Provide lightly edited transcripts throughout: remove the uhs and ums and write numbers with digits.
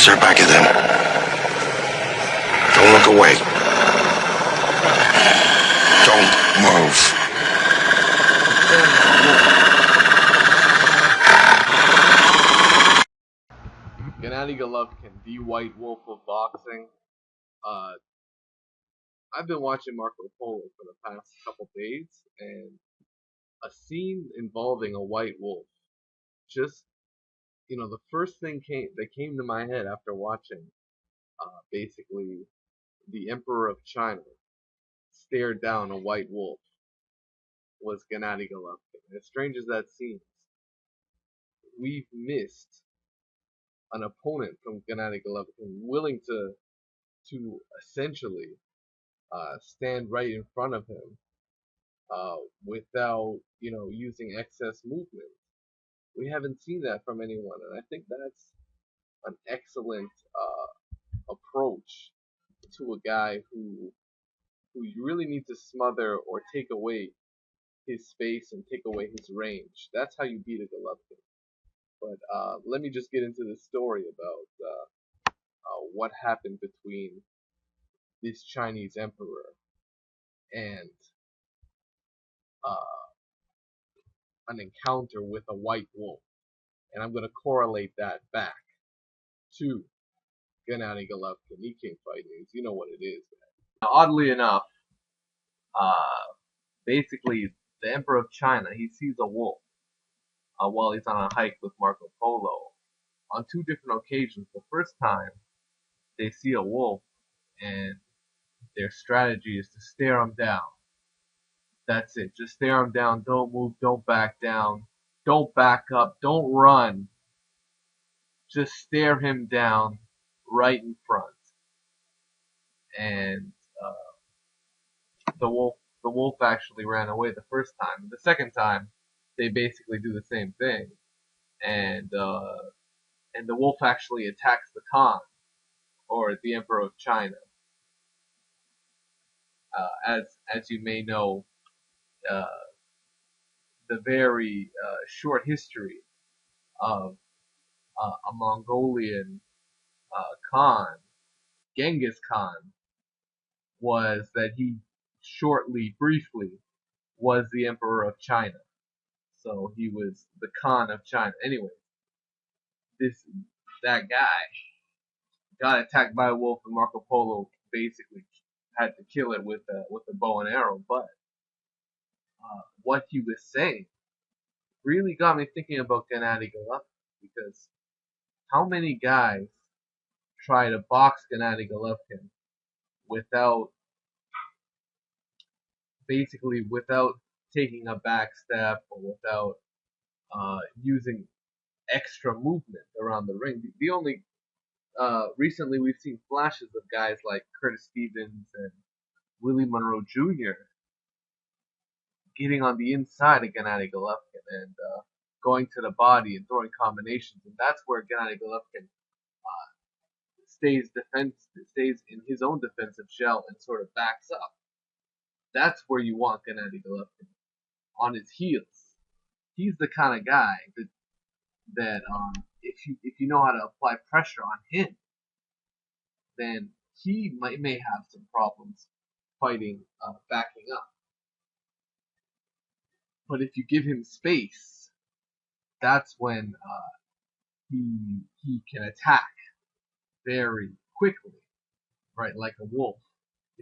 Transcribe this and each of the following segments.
Stare back at them. Don't look away. Don't move. Gennady Golovkin, the White Wolf of boxing. I've been watching Marco Polo for the past couple days, and a scene involving a white wolf. Just, the first thing that came to my head after watching, basically, the Emperor of China stared down a white wolf was Gennady Golovkin. As strange as that seems, we've missed an opponent from Gennady Golovkin willing to essentially stand right in front of him without using excess movement. We haven't seen that from anyone, and I think that's an excellent approach to a guy who you really need to smother or take away his space and take away his range. That's how you beat a Golovkin. But let me just get into the story about what happened between this Chinese emperor and an encounter with a white wolf. And I'm going to correlate that back to Gennady Golovkin. He can't fight news. You know what it is. Now, oddly enough, basically, the Emperor of China, he sees a wolf while he's on a hike with Marco Polo. On two different occasions. The first time, they see a wolf, and their strategy is to stare him down. That's it. Just stare him down. Don't move. Don't back down. Don't back up. Don't run. Just stare him down right in front. And the wolf actually ran away the first time. The second time, they basically do the same thing, and the wolf actually attacks the Khan, or the Emperor of China. As you may know, the very short history of a Mongolian Khan, Genghis Khan, was that he briefly, was the Emperor of China. So he was the Khan of China. Anyway, that guy got attacked by a wolf, and Marco Polo basically had to kill it with a bow and arrow. But what he was saying really got me thinking about Gennady Golovkin, because how many guys try to box Gennady Golovkin without taking a back step, or without using extra movement around the ring. The only recently we've seen flashes of guys like Curtis Stevens and Willie Monroe Jr. getting on the inside of Gennady Golovkin and going to the body and throwing combinations, and that's where Gennady Golovkin stays in his own defensive shell and sort of backs up. That's where you want Gennady Golovkin, on his heels. He's the kind of guy that if you know how to apply pressure on him, then he may have some problems fighting backing up. But if you give him space, that's when he can attack very quickly, right? Like a wolf.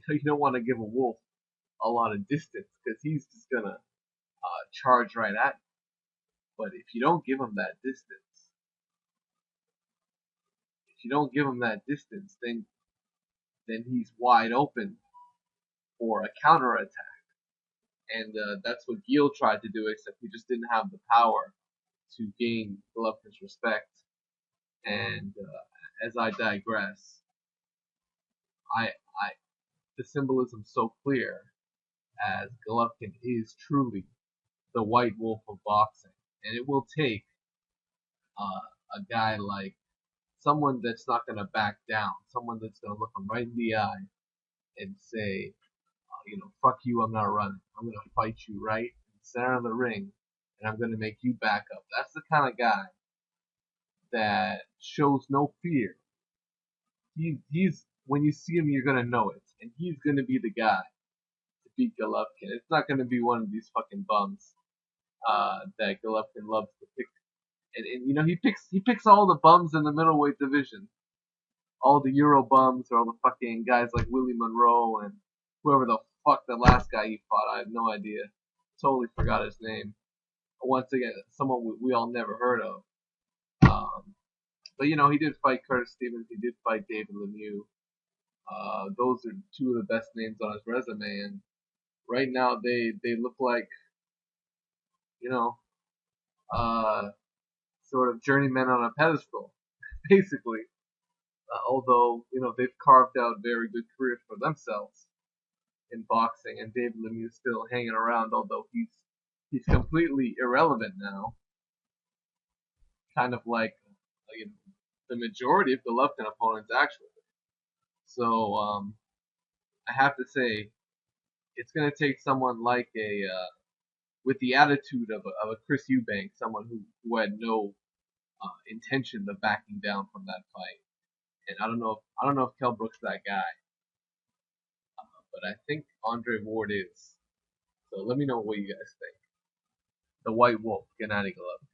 You don't want to give a wolf a lot of distance, because he's just gonna charge right at you. But if you don't give him that distance, then he's wide open for a counterattack. And that's what Gil tried to do, except he just didn't have the power to gain Golovkin's respect. And as I digress, the symbolism's so clear, as Golovkin is truly the white wolf of boxing, and it will take a guy like someone that's not going to back down, someone that's going to look him right in the eye and say, fuck you, I'm not running. I'm going to fight you right in the center of the ring, and I'm going to make you back up. That's the kind of guy that shows no fear He's when you see him, you're gonna know it, and he's gonna be the guy to beat Golovkin. It's not gonna be one of these fucking bums that Golovkin loves to pick. And you know he picks all the bums in the middleweight division, all the Euro bums, or all the fucking guys like Willie Monroe and whoever the fuck the last guy he fought. I have no idea. Totally forgot his name. Once again, someone we all never heard of. Um, but you know, he did fight Curtis Stevens. He did fight David Lemieux. Those are two of the best names on his resume, and right now they look like you know uh, sort of journeymen on a pedestal, basically. Although you know they've carved out very good careers for themselves in boxing, and David Lemieux still hanging around, although he's completely irrelevant now, kind of like you know, the majority of the Golovkin opponents actually. So I have to say it's going to take someone like a with the attitude of a Chris Eubank, someone who had no intention of backing down from that fight. And I don't know if Kell Brook's that guy, but I think Andre Ward is. So let me know what you guys think. The White Wolf, Gennady Golovkin.